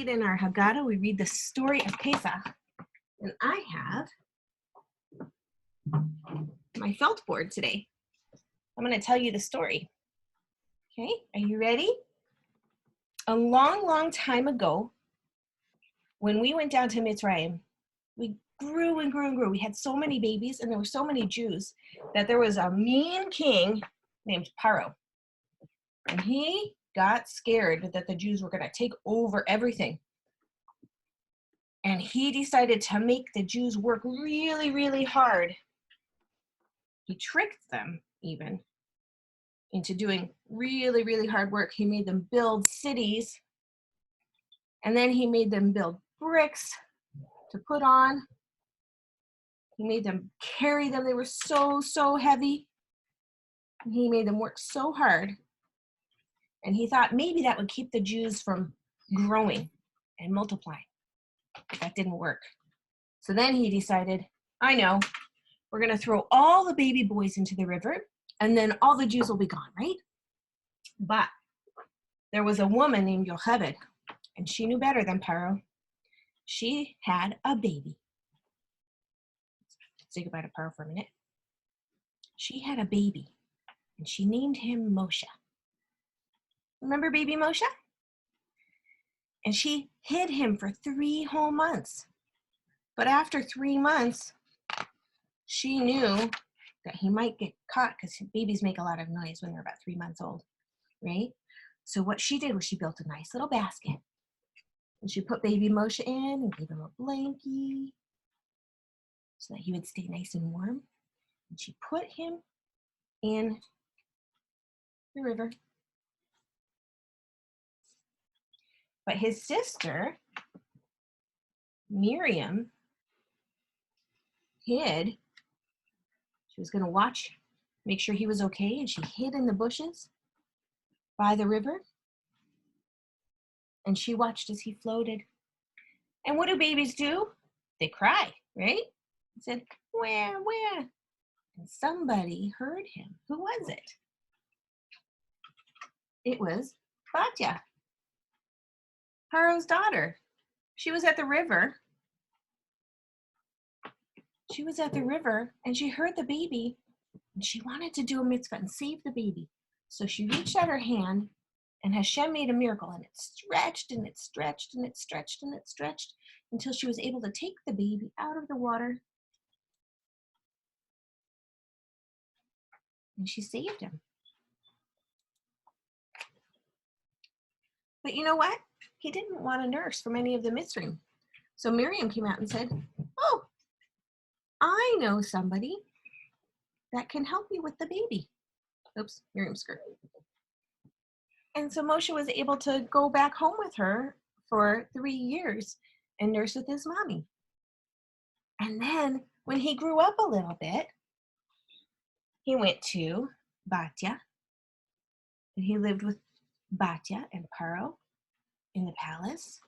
read in our Haggadah, we read the story of Pesach. And I have my felt board today. I'm going to tell you the story. Okay, are you ready? A long, long time ago, when we went down to Mitzrayim, we grew and grew and grew. We had so many babies and there were so many Jews that there was a mean king named Paro. And he got scared that the Jews were going to take over everything. And he decided to make the Jews work really, really hard. He tricked them even into doing really, really hard work. He made them build cities. And then he made them build bricks to put on. He made them carry them. They were so, so heavy. And he made them work so hard. And he thought maybe that would keep the Jews from growing and multiplying. But that didn't work. So then he decided, I know, we're going to throw all the baby boys into the river, and then all the Jews will be gone, right? But there was a woman named Yocheved, and she knew better than Paro. She had a baby. Say goodbye to Paro for a minute. She had a baby, and she named him Moshe. Remember baby Moshe? And she hid him for 3 whole months. But after 3 months, she knew that he might get caught because babies make a lot of noise when they're about 3 months old, right? So what she did was she built a nice little basket. And she put baby Moshe in and gave him a blankie so that he would stay nice and warm. And she put him in the river. But his sister, Miriam, hid. She was going to watch, make sure he was okay, and she hid in the bushes by the river. And she watched as he floated. And what do babies do? They cry, right? He said, where? And somebody heard him. Who was it? It was Batya, Paro's daughter. She was at the river. She was at the river and she heard the baby and she wanted to do a mitzvah and save the baby. So she reached out her hand and Hashem made a miracle and it stretched and it stretched and it stretched and it stretched until she was able to take the baby out of the water. And she saved him. But you know what? He didn't want a nurse from any of the Mitzrayim. So Miriam came out and said, oh, I know somebody that can help you with the baby. Oops, Miriam's skirt. And so Moshe was able to go back home with her for 3 years and nurse with his mommy. And then when he grew up a little bit, he went to Batya and he lived with Batya and Paro in the palace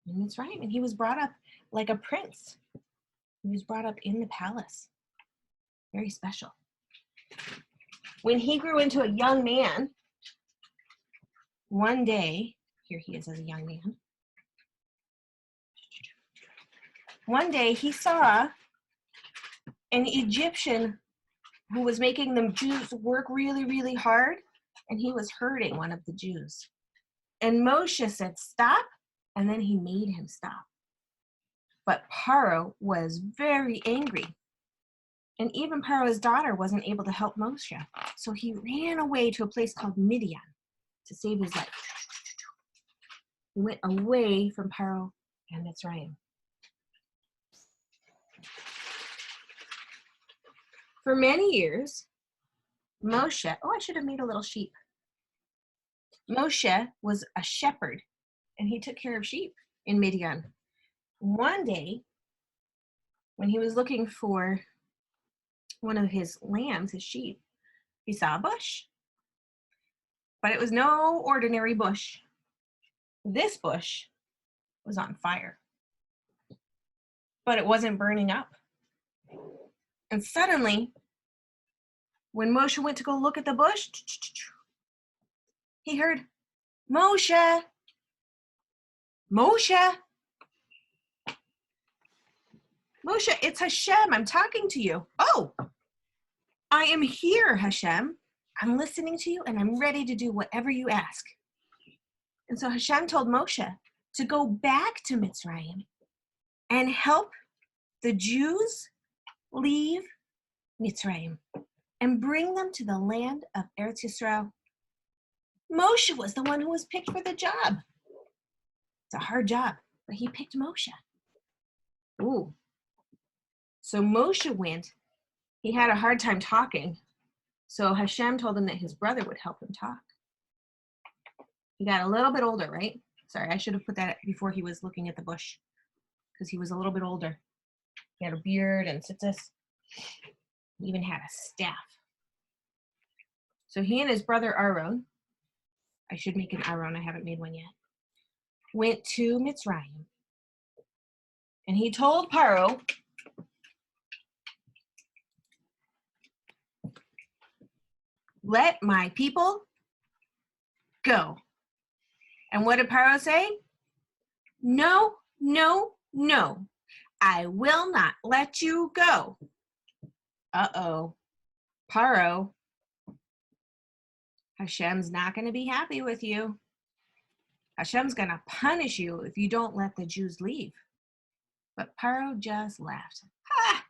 in Mitzrayim. And he was brought up like a prince. He was brought up in the palace. Very special. When he grew into a young man, one day, here he is as a young man. One day he saw an Egyptian who was making the Jews work really, really hard, and he was hurting one of the Jews. And Moshe said, stop, and then he made him stop. But Paro was very angry. And even Paro's daughter wasn't able to help Moshe. So he ran away to a place called Midian to save his life. He went away from Paro and Mitzrayim. For many years, Moshe, I should have made a little sheep. Moshe was a shepherd and he took care of sheep in Midian. One day, when he was looking for one of his lambs, his sheep, he saw a bush. But it was no ordinary bush. This bush was on fire. But it wasn't burning up. And suddenly, when Moshe went to go look at the bush, he heard, Moshe, Moshe, it's Hashem. I'm talking to you. Oh, I am here, Hashem. I'm listening to you and I'm ready to do whatever you ask. And so Hashem told Moshe to go back to Mitzrayim and help the Jews leave Mitzrayim and bring them to the land of Eretz Yisrael. Moshe was the one who was picked for the job. It's a hard job, but he picked Moshe. Ooh. So Moshe went. He had a hard time talking. So Hashem told him that his brother would help him talk. He got a little bit older, right? Sorry, I should have put that before he was looking at the bush, because he was a little bit older. He had a beard and tzitzis. He even had a staff. So he and his brother Aaron, I should make an Aaron, I haven't made one yet, went to Mitzrayim. And he told Paro, let my people go. And what did Paro say? No, no, no. I will not let you go. Uh-oh. Paro, Hashem's not going to be happy with you. Hashem's going to punish you if you don't let the Jews leave. But Paro just laughed. Ha!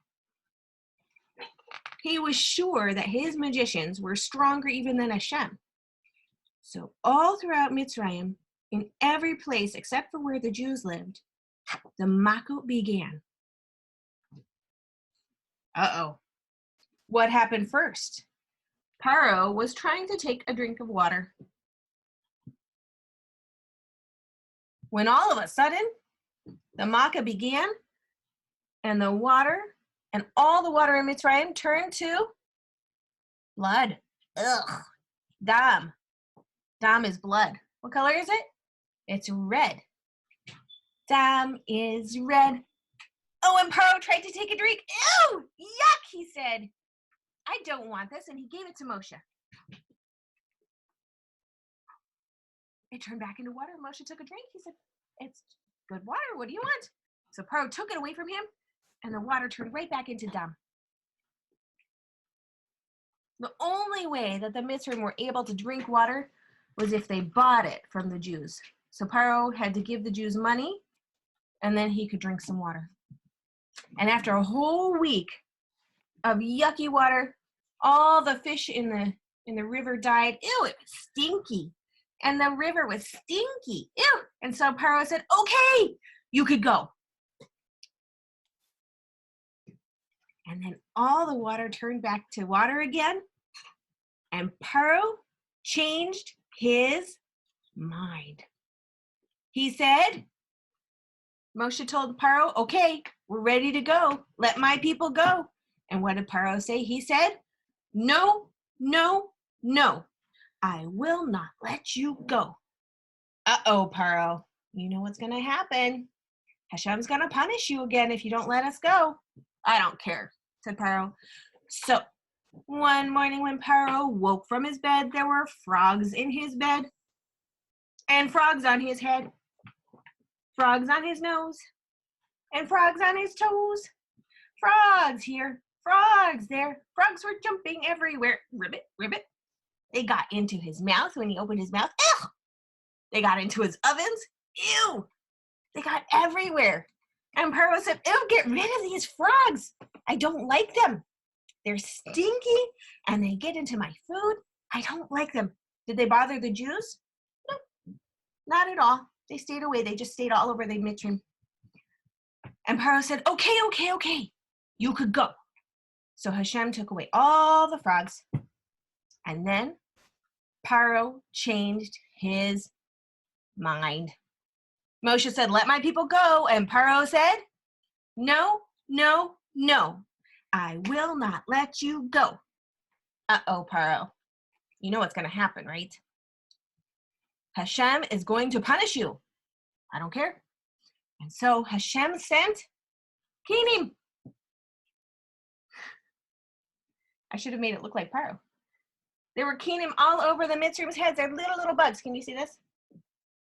He was sure that his magicians were stronger even than Hashem. So all throughout Mitzrayim, in every place except for where the Jews lived, the makot began. Uh-oh. What happened first? Paro was trying to take a drink of water, when all of a sudden, the makot began, and the water, and all the water in Mitzrayim turned to blood. Ugh. Dam. Dam is blood. What color is it? It's red. Dam is red. Oh, and Paro tried to take a drink. Ew! Yuck, he said. I don't want this, and he gave it to Moshe. It turned back into water. Moshe took a drink. He said, it's good water. What do you want? So Paro took it away from him, and the water turned right back into dam. The only way that the Mitzrayim were able to drink water was if they bought it from the Jews. So Paro had to give the Jews money, and then he could drink some water. And after a whole week of yucky water, all the fish in the river died. Ew, it was stinky. And the river was stinky. Ew. And so Paro said, okay, you could go. And then all the water turned back to water again. And Paro changed his mind. He said, Moshe told Paro, okay, we're ready to go. Let my people go. And what did Paro say? He said, no, no, no. I will not let you go. Uh-oh, Paro. You know what's going to happen. Hashem's going to punish you again if you don't let us go. I don't care, said Paro. So one morning when Paro woke from his bed, there were frogs in his bed and frogs on his head, frogs on his nose, and frogs on his toes. Frogs here, frogs there. Frogs were jumping everywhere. Ribbit, ribbit. They got into his mouth when he opened his mouth. Ew! They got into his ovens. Ew! They got everywhere. And Paro said, ew, get rid of these frogs. I don't like them. They're stinky and they get into my food. I don't like them. Did they bother the Jews? No, not at all. They stayed away. They just stayed all over the Mitzrayim. And Paro said, okay, okay, okay. You could go. So Hashem took away all the frogs. And then Paro changed his mind. Moshe said, let my people go. And Paro said, no, no, no. I will not let you go. Uh-oh, Paro. You know what's going to happen, right? Hashem is going to punish you. I don't care. And so Hashem sent Kenim. I should have made it look like Paro. There were Kenim all over the Mitzrayim's heads. They're little bugs. Can you see this?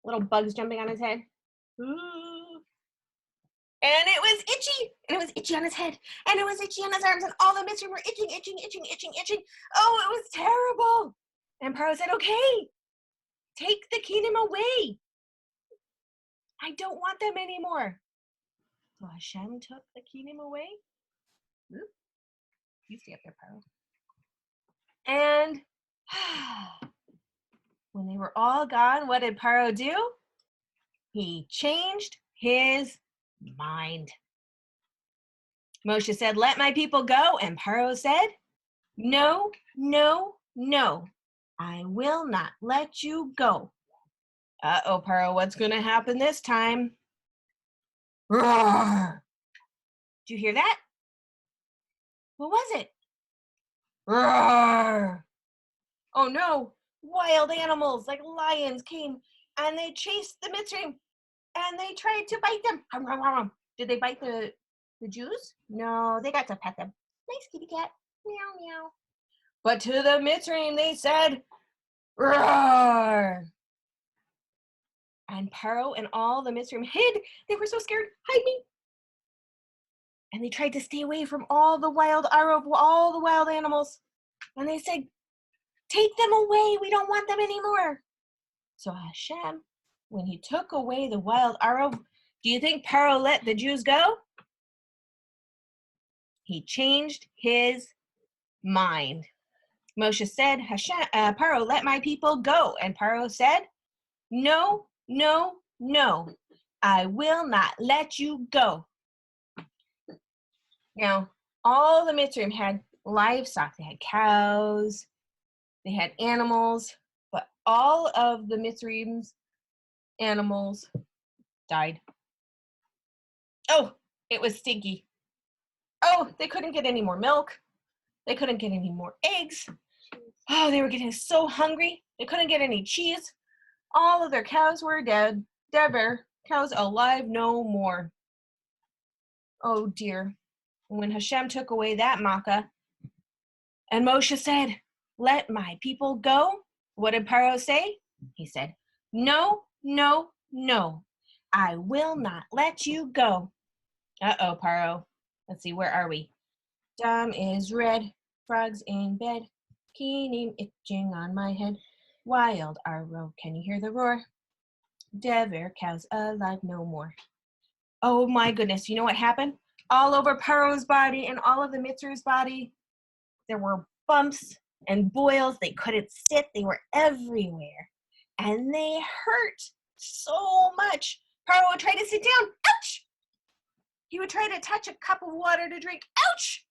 Little bugs jumping on his head. Ooh. And it was itchy. And it was itchy on his head. And it was itchy on his arms. And all the Mitzrayim were itching, itching, itching, itching, itching. Oh, it was terrible. And Paro said, okay, take the kingdom away. I don't want them anymore. So Hashem took the kingdom away. Oop. You stay up there, Paro. And when they were all gone, what did Paro do? He changed his mind. Moshe said, let my people go. And Paro said, no, no, no. I will not let you go. Uh-oh, Paro, what's going to happen this time? Roar! Did you hear that? What was it? Roar! Oh no, wild animals like lions came and they chased the Mitzrayim and they tried to bite them. Did they bite the Jews? No, they got to pet them. Nice kitty cat. Meow, meow. But to the Mitzrayim they said, roar! And Paro and all the Mitzrayim hid. They were so scared. Hide me. And they tried to stay away from all the wild Arab, all the wild animals. And they said, take them away. We don't want them anymore. So Hashem, when he took away the wild Arab, do you think Paro let the Jews go? He changed his mind. Moshe said, Paro, let my people go. And Paro said, no, no, no. I will not let you go. Now, all the Mitzrayim had livestock. They had cows, they had animals, but all of the Mitzrayim's animals died. Oh, it was stinky. Oh, they couldn't get any more milk. They couldn't get any more eggs. Oh, they were getting so hungry. They couldn't get any cheese. All of their cows were dead. Deber, cows alive no more. Oh dear. When Hashem took away that makkah, and Moshe said, let my people go, what did Paro say? He said, no, no, no. I will not let you go. Uh-oh, Paro. Let's see, where are we? Dam is red, frogs in bed, keening itching on my head. Wild arrow, can you hear the roar? Dever, cows alive no more. Oh my goodness, you know what happened? All over Paro's body and all of the Mitzrayim's body, there were bumps and boils. They couldn't sit. They were everywhere. And they hurt so much. Paro would try to sit down. Ouch! He would try to touch a cup of water to drink. Ouch!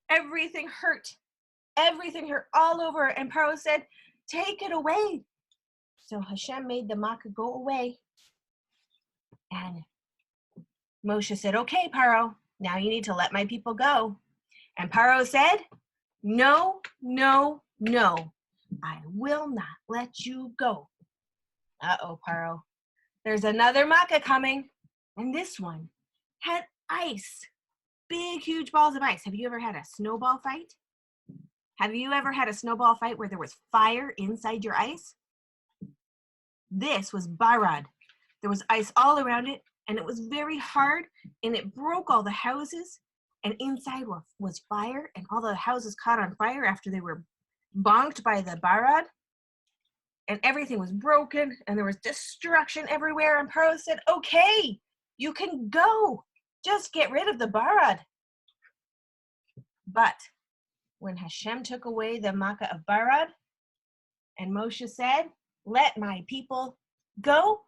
Everything hurt. Everything hurt all over. And Paro said, take it away. So Hashem made the makkah go away. And Moshe said, okay, Paro, now you need to let my people go. And Paro said, no, no, no. I will not let you go. Uh-oh, Paro. There's another makkah coming. And this one had ice. Big, huge balls of ice. Have you ever had a snowball fight? Have you ever had a snowball fight where there was fire inside your ice? This was barad. There was ice all around it, and it was very hard, and it broke all the houses, and inside was fire, and all the houses caught on fire after they were bonked by the barad, and everything was broken, and there was destruction everywhere, and Paro said, okay, you can go. Just get rid of the barad. But when Hashem took away the makkah of barad, and Moshe said, let my people go,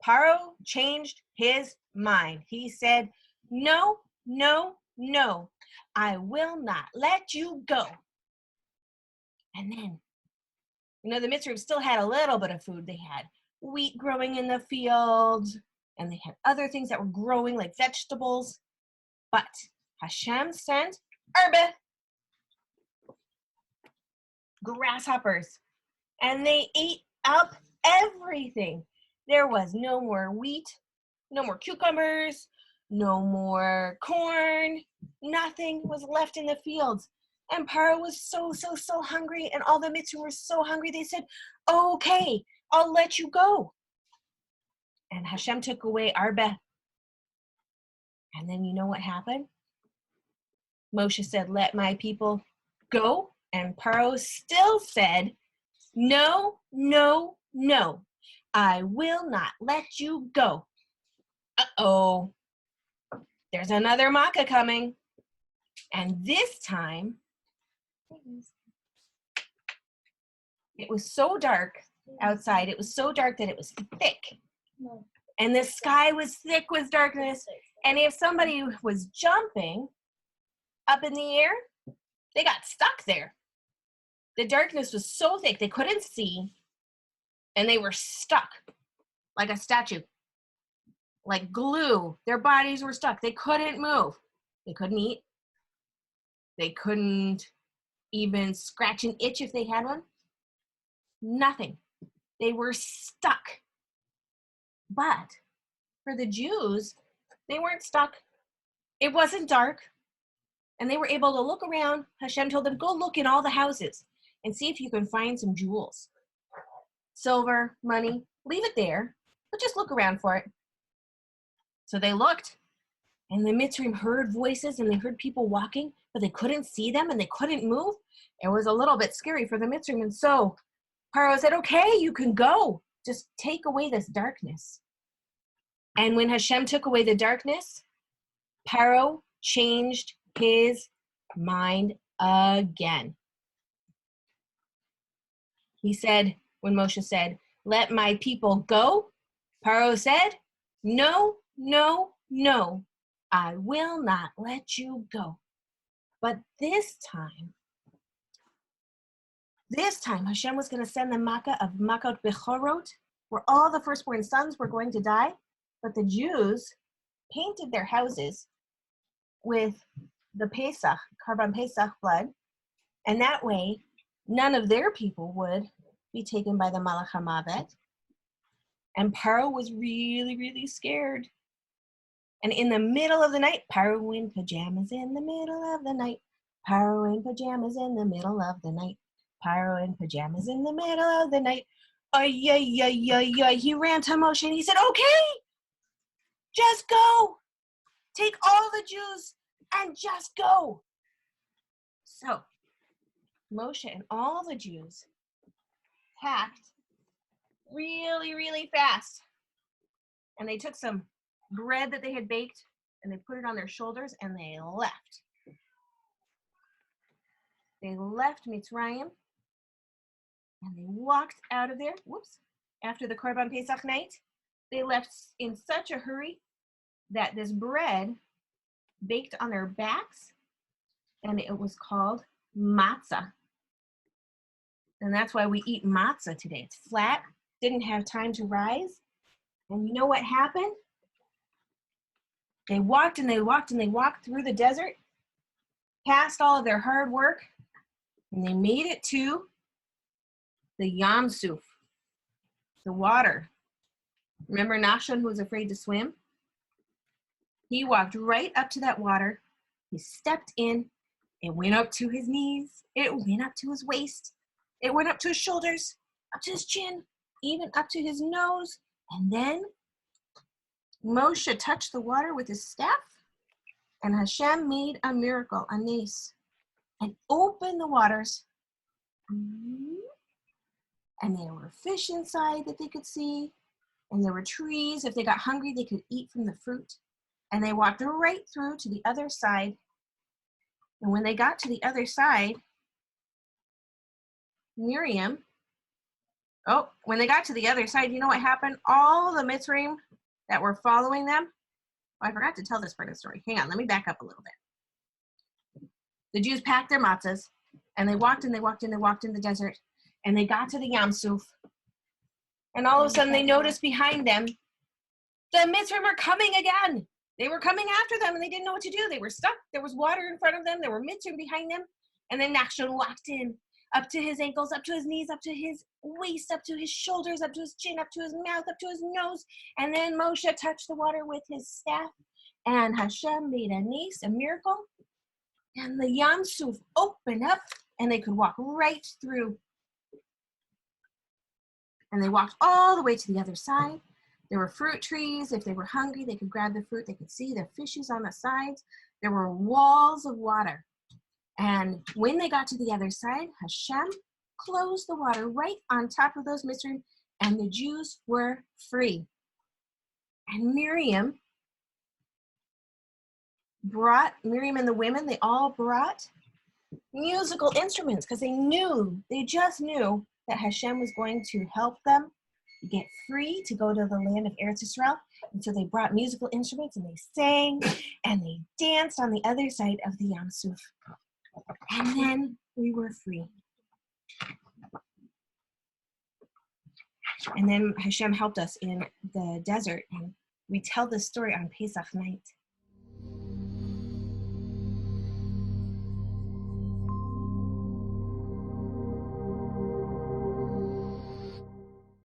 Paro changed his mind. He said, no, no, no, I will not let you go. And then, the Mitzrayim still had a little bit of food. They had wheat growing in the fields, and they had other things that were growing like vegetables. But Hashem sent arbe, grasshoppers, and they ate up everything. There was no more wheat, no more cucumbers, no more corn. Nothing was left in the fields. And Paro was so hungry, and all the Mitzrayim were so hungry, they said, okay, I'll let you go. And Hashem took away Arba. And then you know what happened? Moshe said, let my people go. And Paro still said, no, no, no. I will not let you go. Uh-oh. There's another Makkah coming. And this time, it was so dark outside. It was so dark that it was thick. And the sky was thick with darkness. And if somebody was jumping up in the air, they got stuck there. The darkness was so thick they couldn't see, and they were stuck like a statue, like glue. Their bodies were stuck. They couldn't move. They couldn't eat. They couldn't even scratch an itch if they had one. Nothing. They were stuck. But for the Jews, they weren't stuck. It wasn't dark. And they were able to look around. Hashem told them, go look in all the houses and see if you can find some jewels. Silver, money, leave it there, but just look around for it. So they looked, and the Mitzrayim heard voices, and they heard people walking, but they couldn't see them, and they couldn't move. It was a little bit scary for the Mitzrayim. And so Paro said, okay, you can go. Just take away this darkness. And when Hashem took away the darkness, Paro changed his mind again. He said, when Moshe said, let my people go, Paro said, no, no, no, I will not let you go. But this time Hashem was going to send the Makkah of Makot Bechorot, where all the firstborn sons were going to die. But the Jews painted their houses with the Pesach, Karban Pesach blood, and that way none of their people would be taken by the Malach HaMavet. And Paro was really, really scared. And in the middle of the night, Paro in pajamas in the middle of the night. Paro in pajamas in the middle of the night. Paro in pajamas in the middle of the night. Ay, ay, ay, ay, ay. He ran to Moshe and he said, okay, just go. Take all the Jews and just go. So Moshe and all the Jews packed really, really fast. And they took some bread that they had baked and they put it on their shoulders and they left. They left Mitzrayim and they walked out of there. Whoops. After the Korban Pesach night, they left in such a hurry that this bread baked on their backs, and it was called matzah. And that's why we eat matzah today. It's flat, didn't have time to rise. And you know what happened? They walked and they walked and they walked through the desert, past all of their hard work, and they made it to the Yam Suf, the water. Remember Nachshon, who was afraid to swim? He walked right up to that water. He stepped in. It went up to his knees. It went up to his waist. It went up to his shoulders, up to his chin, even up to his nose. And then Moshe touched the water with his staff, and Hashem made a miracle, a nes, and opened the waters. And there were fish inside that they could see, and there were trees. If they got hungry, they could eat from the fruit. And they walked right through to the other side. And when they got to the other side, when they got to the other side, you know what happened? All the Mitzrayim that were following them, I forgot to tell this part of the story. Hang on, let me back up a little bit. The Jews packed their matzahs, and they walked and they walked and they walked in the desert, and they got to the Yam Suf. And all of a sudden, they noticed behind them, the Mitzrayim were coming again. They were coming after them, and they didn't know what to do. They were stuck. There was water in front of them. There were Mitzrayim behind them. And then Nachshon walked in, up to his ankles, up to his knees, up to his waist, up to his shoulders, up to his chin, up to his mouth, up to his nose. And then Moshe touched the water with his staff, and Hashem made a nes, a miracle. And the Yam Suf opened up, and they could walk right through. And they walked all the way to the other side. There were fruit trees. If they were hungry, they could grab the fruit. They could see the fishes on the sides. There were walls of water. And when they got to the other side, Hashem closed the water right on top of those Mitzrayim, and the Jews were free. And Miriam and the women, they all brought musical instruments because they just knew that Hashem was going to help them get free to go to the land of Eretz Yisrael. And so they brought musical instruments and they sang and they danced on the other side of the Yam Suf. And then we were free. And then Hashem helped us in the desert. And we tell this story on Pesach night.